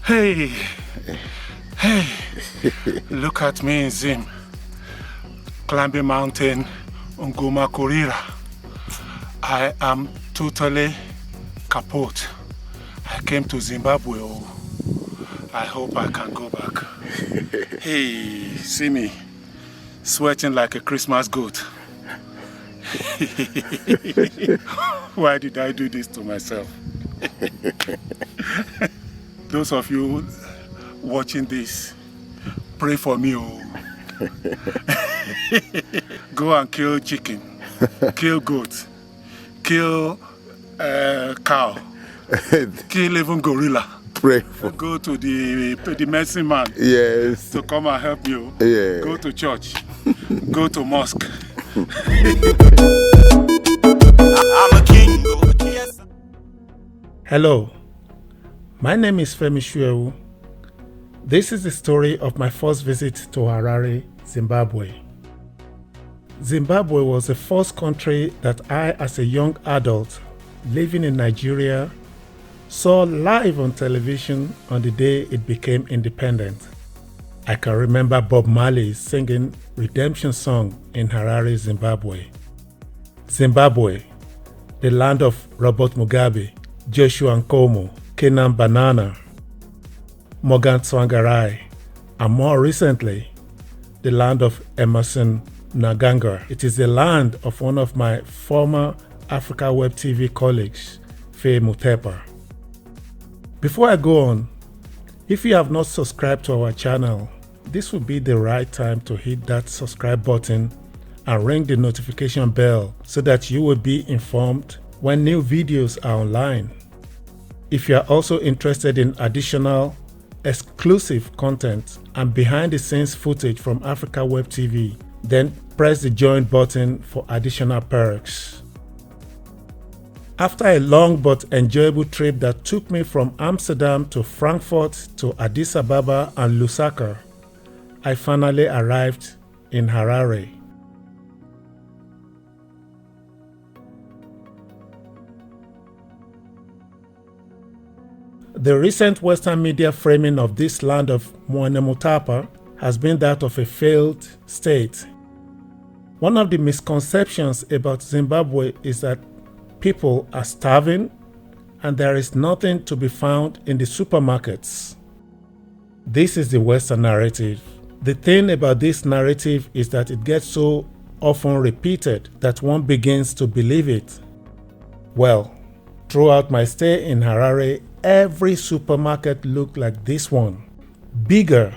Hey, hey, look at me in Zim, climbing mountain Ngomakurira. I am totally kaput. I came to Zimbabwe. Oh, I hope I can go back. Hey, see me, sweating like a Christmas goat. Why did I do this to myself? Those of you watching this, pray for me. Oh. Go and kill chicken, kill goat, kill cow, kill even gorilla. Pray for. Go to the medicine man. Yes. To come and help you. Yeah. Go to church. Go to mosque. I'm a king. Hello, my name is Femi Shuewu. This is the story of my first visit to Harare, Zimbabwe. Zimbabwe was the first country that I, as a young adult living in Nigeria, saw live on television on the day it became independent. I can remember Bob Marley singing Redemption Song in Harare, Zimbabwe. Zimbabwe, the land of Robert Mugabe, Joshua Nkomo, Kenan Banana, Morgan Tsvangirai, and more recently, the land of Emerson Mnangagwa. It is the land of one of my former Africa Web TV colleagues, Faye Mutepa. Before I go on, if you have not subscribed to our channel, this would be the right time to hit that subscribe button and ring the notification bell so that you will be informed when new videos are online. If you are also interested in additional exclusive content and behind the scenes footage from Africa Web TV, then press the join button for additional perks. After a long but enjoyable trip that took me from Amsterdam to Frankfurt to Addis Ababa and Lusaka, I finally arrived in Harare. The recent Western media framing of this land of Moanemutapa has been that of a failed state. One of the misconceptions about Zimbabwe is that people are starving and there is nothing to be found in the supermarkets. This is the Western narrative. The thing about this narrative is that it gets so often repeated that one begins to believe it. Well, throughout my stay in Harare, every supermarket looked like this one, bigger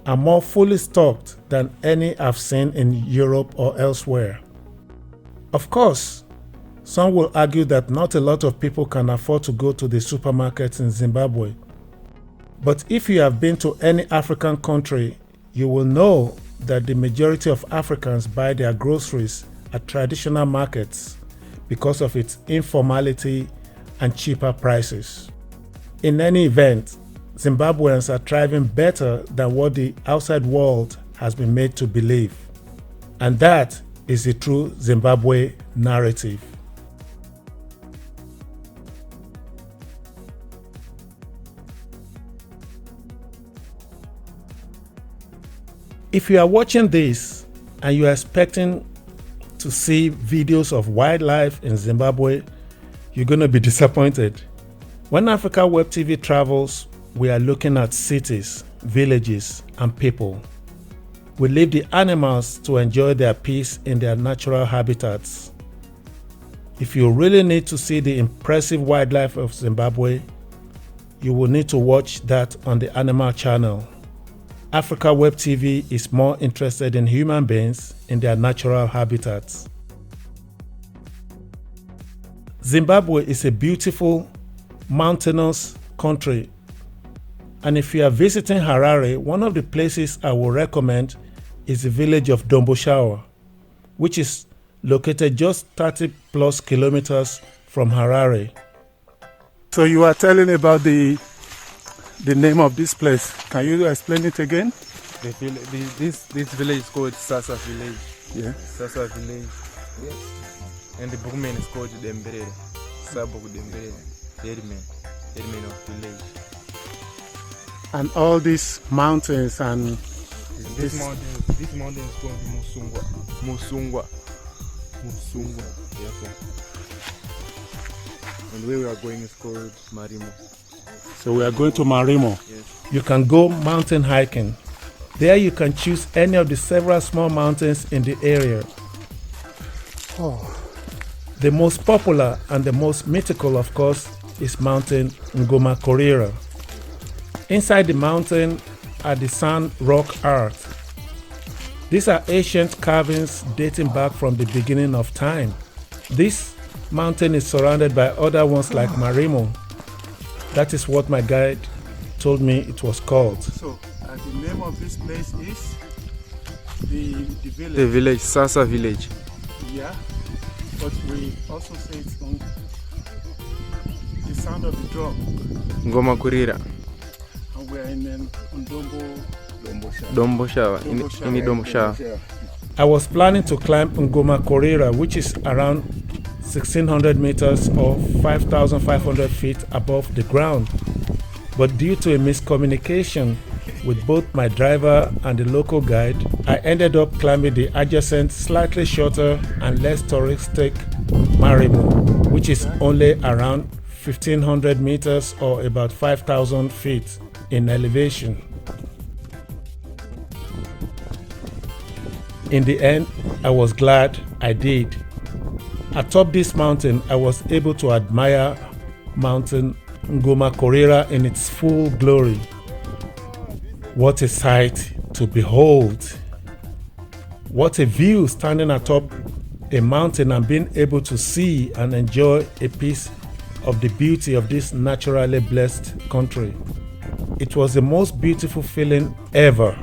and more fully stocked than any I've seen in Europe or elsewhere. Of course, some will argue that not a lot of people can afford to go to the supermarkets in Zimbabwe. But if you have been to any African country, you will know that the majority of Africans buy their groceries at traditional markets because of its informality and cheaper prices. In any event, Zimbabweans are thriving better than what the outside world has been made to believe. And that is the true Zimbabwe narrative. If you are watching this and you are expecting to see videos of wildlife in Zimbabwe, you're going to be disappointed. When Africa Web TV travels, we are looking at cities, villages, and people. We leave the animals to enjoy their peace in their natural habitats. If you really need to see the impressive wildlife of Zimbabwe, you will need to watch that on the Animal Channel. Africa Web TV is more interested in human beings in their natural habitats. Zimbabwe is a beautiful, mountainous country, and if you are visiting Harare, one of the places I will recommend is the village of Domboshava, which is located just 30 plus kilometers from Harare. So you are telling about the name of this place. Can you explain it again? This village is called Sasa Village. Yeah. Sasa Village. Yes. And the bookman is called Dembere. Sabu Dembere. Headman of village. And all these mountains and This mountain is called Musungwa. Musungwa. Yes, sir. And where we are going is called Marimu. so we are going to Marimu. Yes. You can go mountain hiking. There you can choose any of the several small mountains in the area. The most popular and the most mythical, of course, is Mountain Ngomakurira. Inside the mountain are the sand rock art. These are ancient carvings dating back from the beginning of time. This mountain is surrounded by other ones like Marimu. That is what my guide told me it was called. So, the name of this place is the village. The village, Sasa village. Yeah, but we also say it's on the sound of the drum. Ngomakurira. And we're in Domboshava. In Domboshava. I was planning to climb Ngomakurira, which is around 1600 meters or 5,500 feet above the ground. But due to a miscommunication with both my driver and the local guide, I ended up climbing the adjacent, slightly shorter and less touristic Marimu, which is only around 1500 meters or about 5,000 feet in elevation. In the end, I was glad I did. Atop this mountain, I was able to admire Mountain Ngomakurira in its full glory. What a sight to behold! What a view standing atop a mountain and being able to see and enjoy a piece of the beauty of this naturally blessed country. It was the most beautiful feeling ever.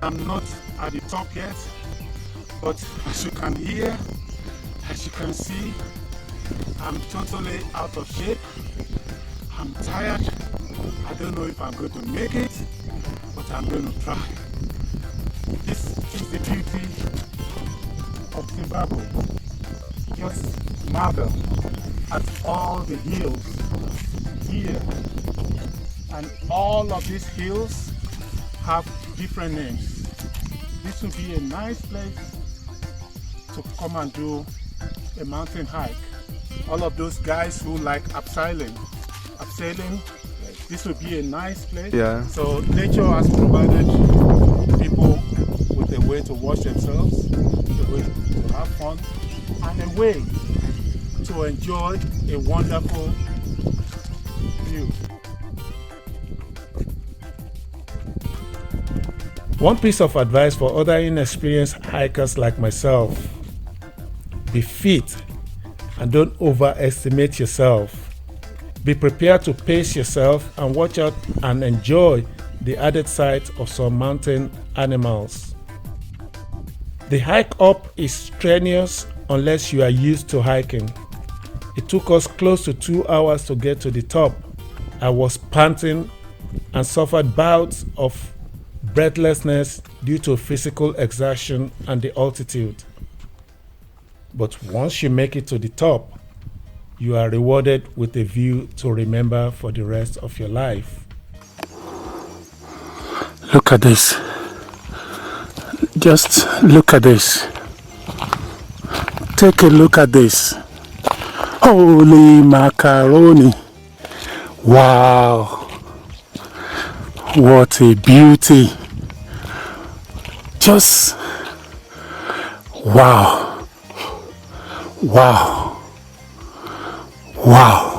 I'm not at the top yet, but as you can hear, as you can see, I'm totally out of shape. I'm tired. I don't know if I'm going to make it, but I'm going to try. This is the beauty of Zimbabwe. Just marvel at all the hills here. And all of these hills have different names. This would be a nice place to come and do a mountain hike. All of those guys who like abseiling, this would be a nice place. Yeah. So nature has provided people with a way to wash themselves, a way to have fun, and a way to enjoy a wonderful view. One piece of advice for other inexperienced hikers like myself: be fit and don't overestimate yourself. Be prepared to pace yourself and watch out and enjoy the added sight of some mountain animals. The hike up is strenuous unless you are used to hiking. It took us close to 2 hours to get to the top. I was panting and suffered bouts of breathlessness due to physical exertion and the altitude. But once you make it to the top, you are rewarded with a view to remember for the rest of your life. Look at this. Just look at this. Take a look at this. Holy macaroni. Wow. What a beauty. Just wow. Wow. Wow.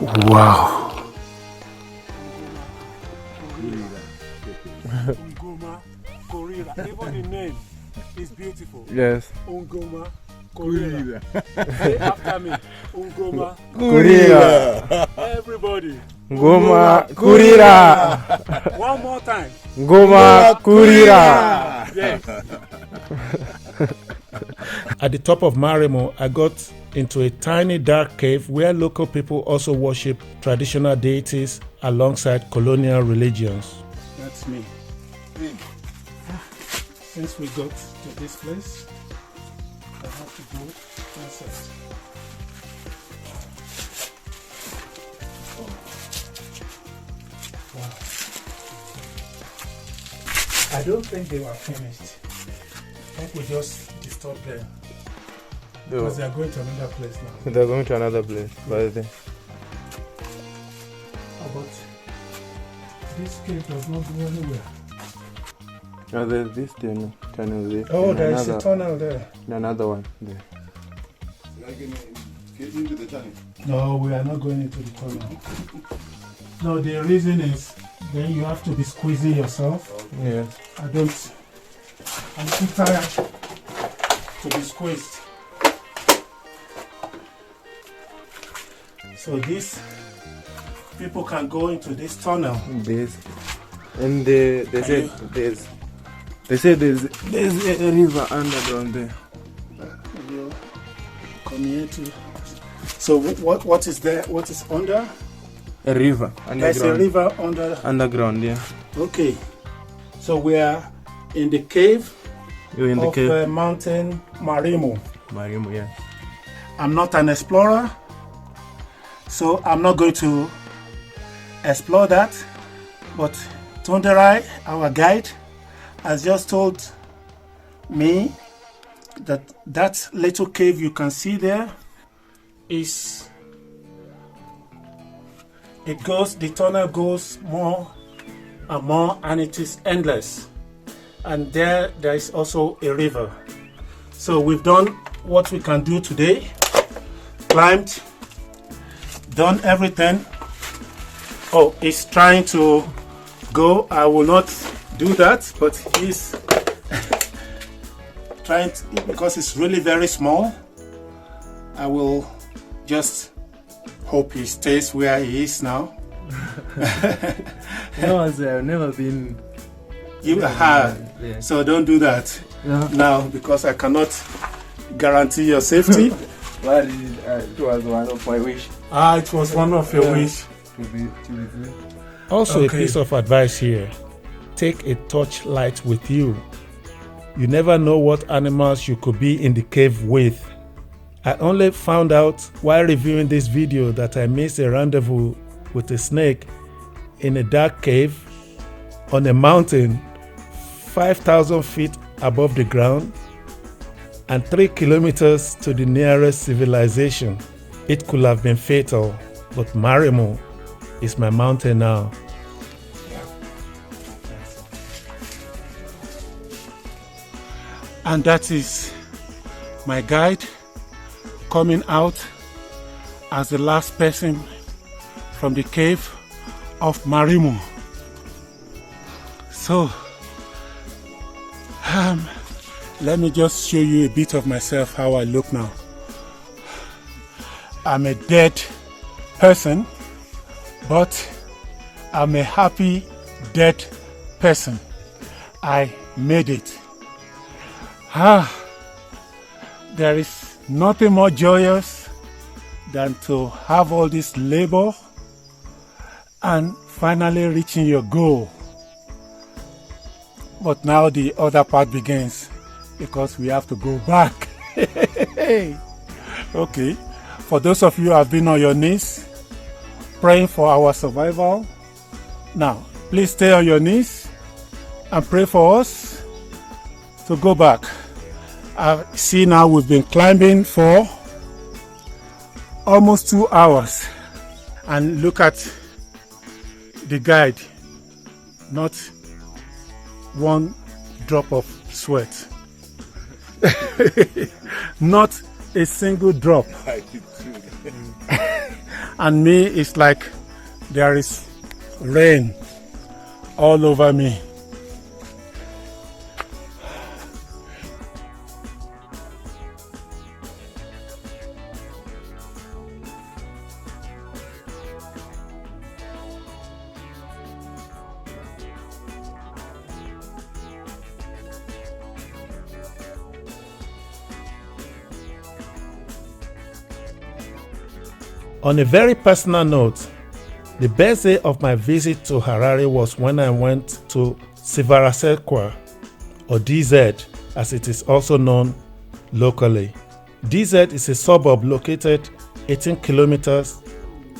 Wow. Ngomakurira. Even the name is beautiful. Yes. Ngomakurira. Say after me. Kurira. Everybody. Ngomakurira. One more time. Ngomakurira. Yes. At the top of Marimu, I got into a tiny dark cave where local people also worship traditional deities alongside colonial religions. That's me. Since we got to this place, I have to go inside. Wow. I don't think they were finished. I think we just disturbed them. Because they are going to another place now. They're going to another place, but But this cave does not go anywhere. oh, there's this tunnel there. Oh, And there is a another- tunnel there. Another one there. You are going to get into the tunnel. No, we are not going into the tunnel. No, the reason is then you have to be squeezing yourself. Yeah. I'm too tired to be squeezed. So these people can go into this tunnel. This. And they said there's a river underground there. You come here to. So what is there? What is under? A river. There's a river under. Underground, yeah. Okay. So we are in the cave You're in the of cave. Mountain Marimu. Marimu, yeah. I'm not an explorer, so I'm not going to explore that. But Tonderai, our guide, has just told me that that little cave you can see there is the tunnel goes more and more, and it is endless. And there is also a river. So we've done what we can do today. Climbed, done everything. Oh, he's trying to go. I will not do that, but he's trying to, because it's really very small. I will just hope he stays where he is now. No, I've never been. You have, Yeah. so don't do that No. now, because I cannot guarantee your safety. But it was one of my wish It was one of your wish. to be free. Also, A okay. piece of advice here: take a torchlight with you. You never know what animals you could be in the cave with. I only found out while reviewing this video that I missed a rendezvous with a snake in a dark cave on a mountain 5,000 feet above the ground and 3 kilometers to the nearest civilization. It could have been fatal, but Marimu is my mountain now. And that is my guide coming out as the last person from the cave of Marimu. So, let me just show you a bit of myself, how I look now. I'm a dead person, but I'm a happy dead person. I made it. There is nothing more joyous than to have all this labor and finally reaching your goal. But now the other part begins, because we have to go back. Okay, for those of you who have been on your knees praying for our survival, now please stay on your knees and pray for us to go back. See, now we've been climbing for almost 2 hours, and look at the guide, not one drop of sweat. Not a single drop. And me, it's like there is rain all over me. On a very personal note, The best day of my visit to Harare was when I went to Dzivarasekwa, or DZ as it is also known locally. DZ is a suburb located 18 kilometers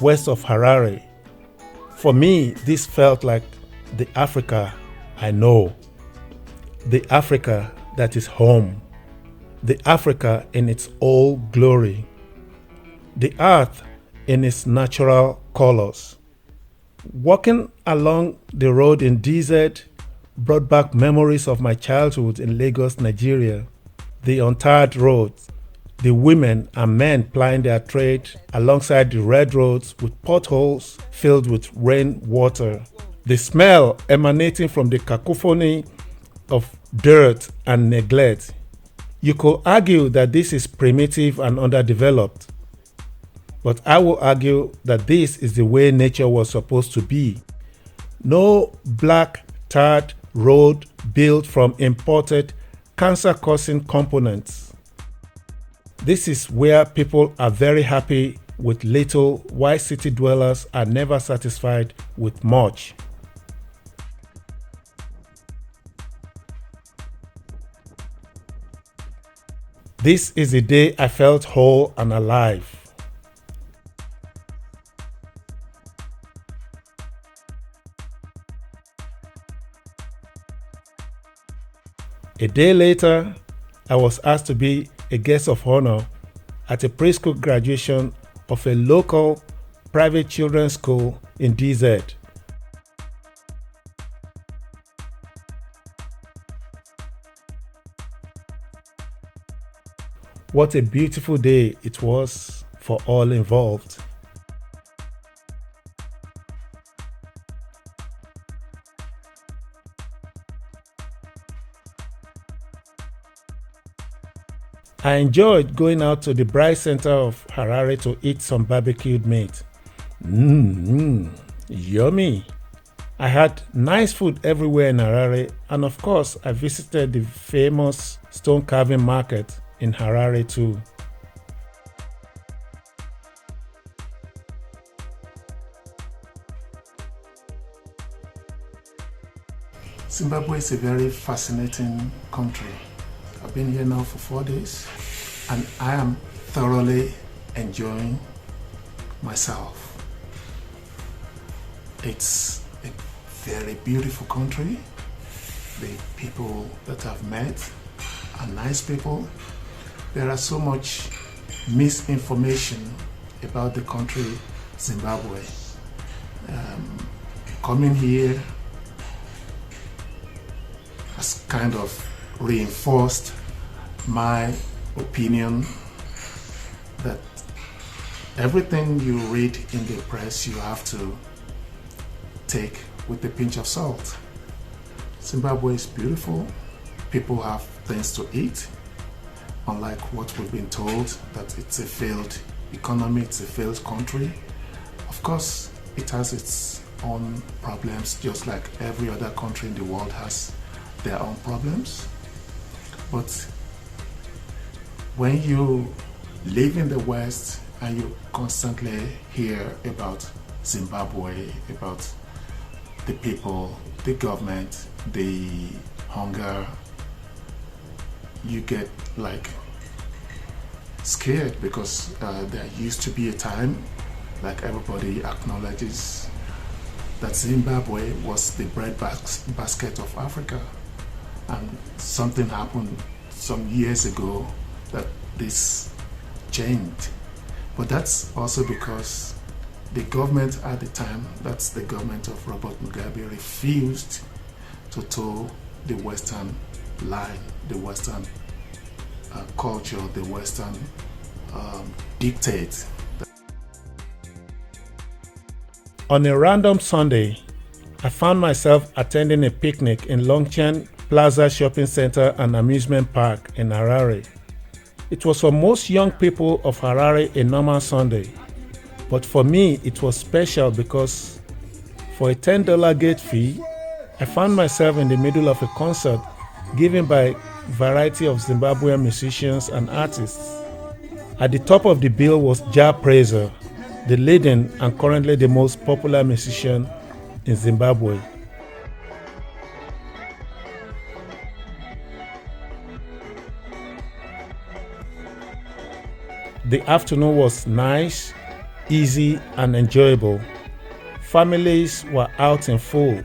west of Harare. For me, this felt like the Africa I know, the Africa that is home, the Africa in its all glory, the earth in its natural colors. Walking along the road in DZ brought back memories of my childhood in Lagos, Nigeria. The untarred roads, the women and men plying their trade alongside the red roads with potholes filled with rainwater. The smell emanating from the cacophony of dirt and neglect. You could argue that this is primitive and underdeveloped, but I will argue that this is the way nature was supposed to be. No black tarred road built from imported cancer-causing components. This is where people are very happy with little, while city dwellers are never satisfied with much. This is the day I felt whole and alive. A day later, I was asked to be a guest of honor at a preschool graduation of a local private children's school in DZ. What a beautiful day it was for all involved. I enjoyed going out to the bright center of Harare to eat some barbecued meat. Yummy! I had nice food everywhere in Harare, and of course I visited the famous stone carving market in Harare too. Zimbabwe is a very fascinating country. I've been here now for 4 days and I am thoroughly enjoying myself. It's a very beautiful country. The people that I've met are nice people. There are so much misinformation about the country Zimbabwe. Coming here has kind of reinforced my opinion that everything you read in the press you have to take with a pinch of salt. Zimbabwe is beautiful. People have things to eat, unlike what we've been told that it's a failed economy, it's a failed country. Of course, it has its own problems, just like every other country in the world has their own problems. But when you live in the West and you constantly hear about Zimbabwe, about the people, the government, the hunger, you get like scared because there used to be a time, like everybody acknowledges, that Zimbabwe was the bread basket of Africa. And something happened some years ago that this changed. But that's also because the government at the time, that's the government of Robert Mugabe, refused to toe the Western line, the Western culture, the Western dictate. On a random Sunday, I found myself attending a picnic in Longcheng Plaza Shopping Center and Amusement Park in Harare. It was for most young people of Harare a normal Sunday, but for me it was special because for a $10 gate fee, I found myself in the middle of a concert given by a variety of Zimbabwean musicians and artists. At the top of the bill was Jah Prayzah, the leading and currently the most popular musician in Zimbabwe. The afternoon was nice, easy and enjoyable. Families were out in full,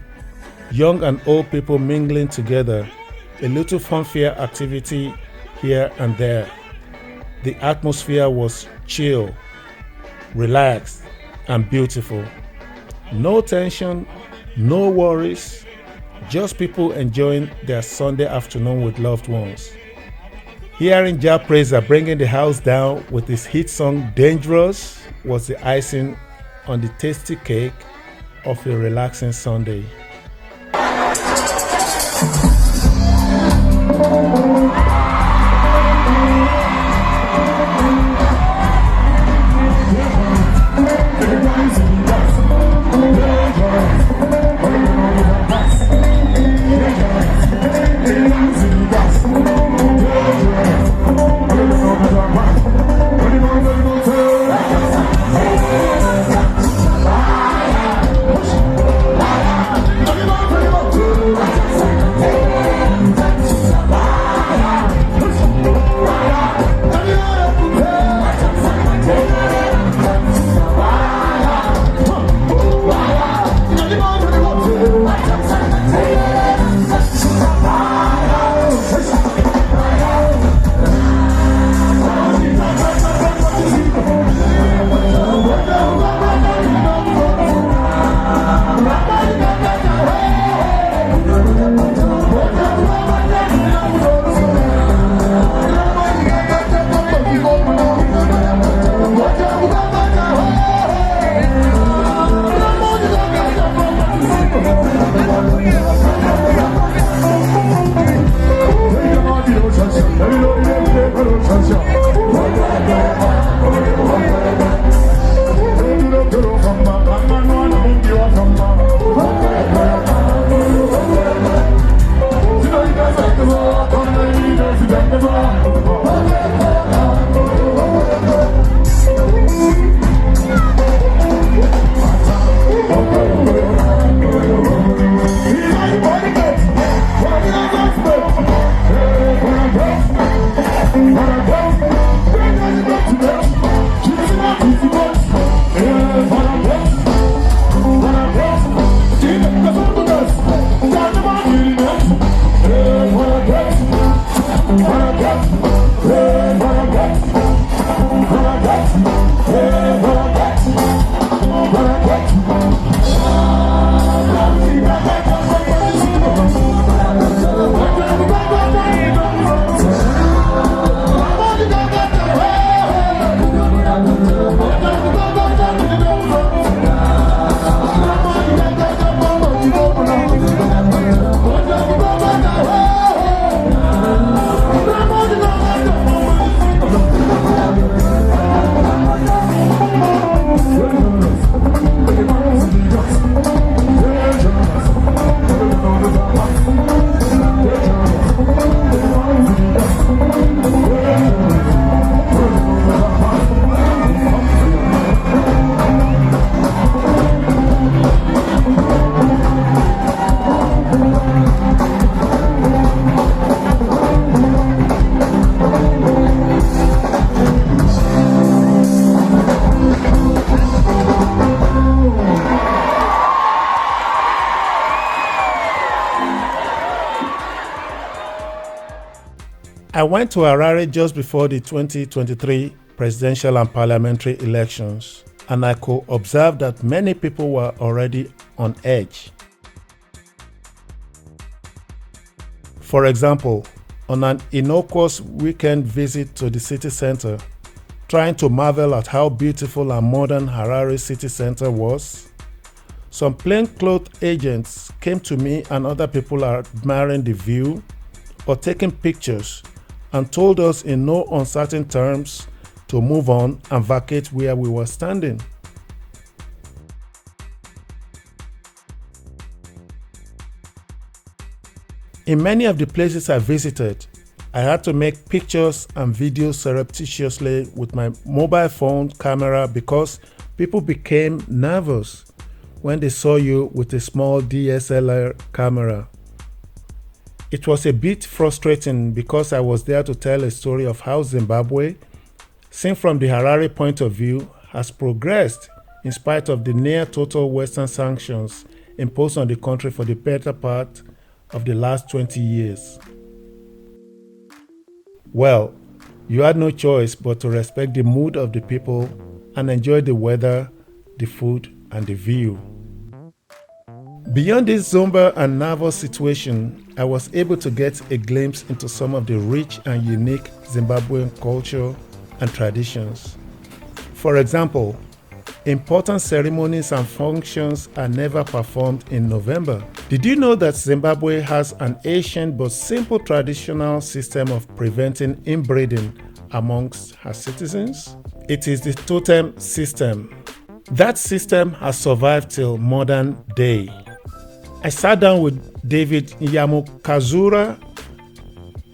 young and old people mingling together, a little funfair activity here and there. The atmosphere was chill, relaxed and beautiful. No tension, no worries, just people enjoying their Sunday afternoon with loved ones. Hearing Jah Prayzah bringing the house down with his hit song Dangerous was the icing on the tasty cake of a relaxing Sunday. I went to Harare just before the 2023 presidential and parliamentary elections, and I could observe that many people were already on edge. For example, on an innocuous weekend visit to the city center, trying to marvel at how beautiful and modern Harare city center was, some plainclothes agents came to me and other people admiring the view or taking pictures and told us in no uncertain terms to move on and vacate where we were standing. In many of the places I visited, I had to make pictures and videos surreptitiously with my mobile phone camera because People became nervous when they saw you with a small DSLR camera. It was a bit frustrating because I was there to tell a story of how Zimbabwe, seen from the Harare point of view, has progressed in spite of the near total Western sanctions imposed on the country for the better part of the last 20 years. Well, you had no choice but to respect the mood of the people and enjoy the weather, the food, and the view. Beyond this somber and nervous situation, I was able to get a glimpse into some of the rich and unique Zimbabwean culture and traditions. For example, important ceremonies and functions are never performed in November. Did you know that Zimbabwe has an ancient but simple traditional system of preventing inbreeding amongst her citizens? It is the Totem system. That system has survived till modern day. I sat down with David Nyamukazura,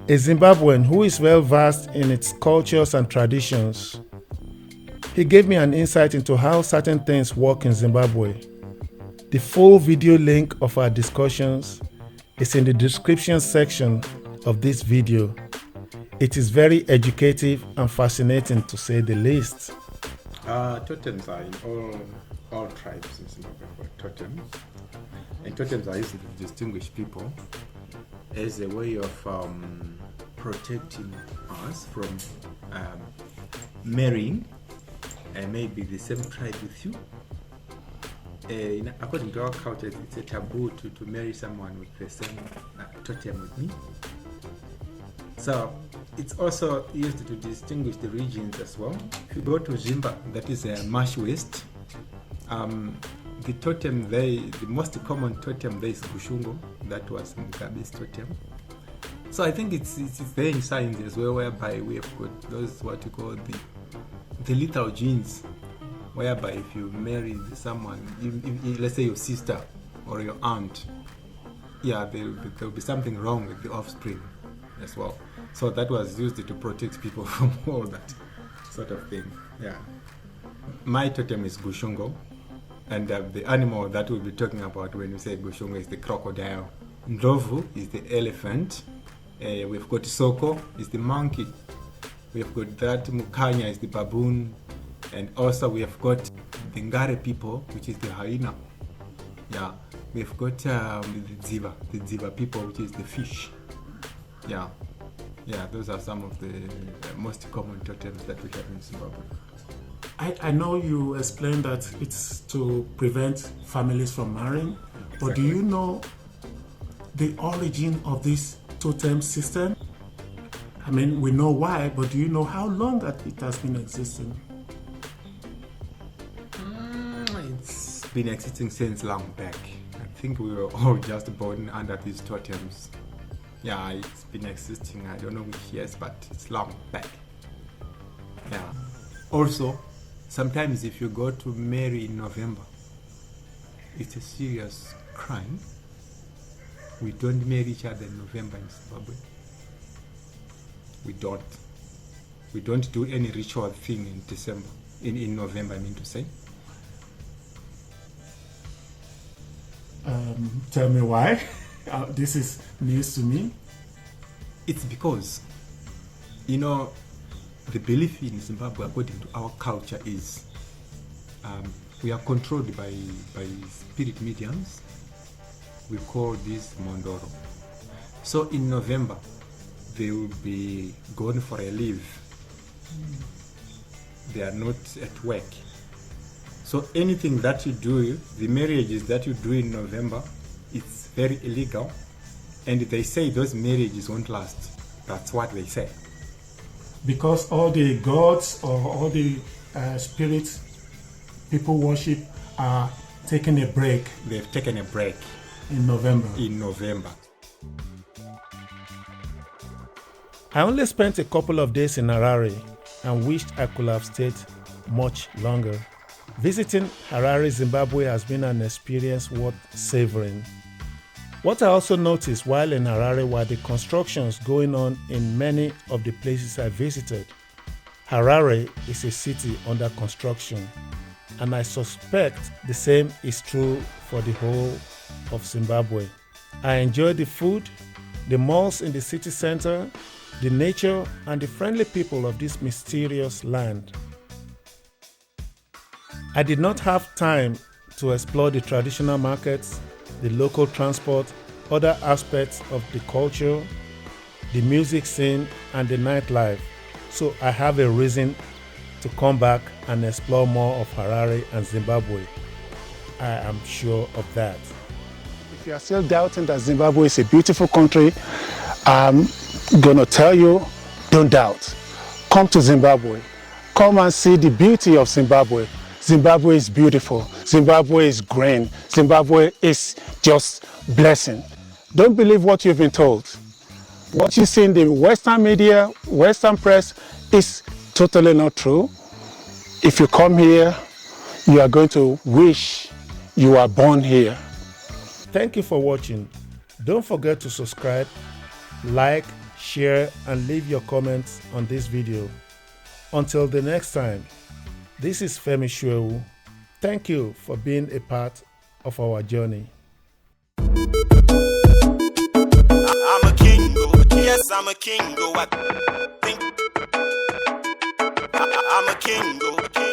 a Zimbabwean who is well versed in its cultures and traditions. He gave me an insight into how certain things work in Zimbabwe. The full video link of our discussions is in the description section of this video. It is very educative and fascinating, to say the least. Totems are in all tribes in Zimbabwe got totems. And totems are used to distinguish people as a way of protecting us from marrying and maybe the same tribe with you. According to our culture, it's a taboo to marry someone with the same totem with me. So it's also used to distinguish the regions as well. If you go to Zimba, that is a marsh waste, the totem there, the most common totem there is Bushungo. That was Mugabe's totem. So I think it's there in science as well, whereby we have got those what you call the lethal genes, whereby if you marry someone, let's say your sister or your aunt, yeah, there'll be something wrong with the offspring as well. So that was used to protect people from all that sort of thing. Yeah. My totem is Bushungo. And the animal that we'll be talking about when we say Bushungo is the crocodile. Ndlovu is the elephant. We've got Soko is the monkey. We've got that Mukanya is the baboon. And also we have got the Ngare people, which is the hyena. Yeah. We've got the Dziva people, which is the fish. Yeah. Yeah, those are some of the most common totems that we have in Zimbabwe. I know you explained that it's to prevent families from marrying, but do you know the origin of this totem system? I mean, we know why, but do you know how long that it has been existing? It's been existing since long back. I think we were all just born under these totems. Yeah, it's been existing, I don't know which years, but it's long back. Yeah. Also, sometimes if you go to marry in November, it's a serious crime. We don't marry each other in November in Zimbabwe. We don't. We don't do any ritual thing in December, in November, I mean to say. Tell me why. This is news to me. It's because, you know, the belief in Zimbabwe, according to our culture, is we are controlled by spirit mediums. We call this Mondoro. So in November, they will be gone for a leave. They are not at work. So anything that you do, the marriages that you do in November, it's very illegal. And they say those marriages won't last. That's what they say. Because all the gods or all the spirits people worship are taking a break. They've taken a break. In November. In November. I only spent a couple of days in Harare and wished I could have stayed much longer. Visiting Harare, Zimbabwe has been an experience worth savoring. What I also noticed while in Harare were the constructions going on in many of the places I visited. Harare is a city under construction, and I suspect the same is true for the whole of Zimbabwe. I enjoy the food, the malls in the city center, the nature, and the friendly people of this mysterious land. I did not have time to explore the traditional markets, the local transport, other aspects of the culture, the music scene, and the nightlife, so I have a reason to come back and explore more of Harare and Zimbabwe. I am sure of that. If you are still doubting that Zimbabwe is a beautiful country, I'm gonna tell you, don't doubt. Come to Zimbabwe. Come and see the beauty of Zimbabwe. Zimbabwe is beautiful. Zimbabwe is green. Zimbabwe is just blessing. Don't believe what you've been told. What you see in the Western media, Western press is totally not true. If you come here, you are going to wish you were born here. Thank you for watching. Don't forget to subscribe, like, share, and leave your comments on this video. Until the next time, this is Femi Shuewu. Thank you for being a part of our journey. I'm a king, yes, I'm a king. I'm a king.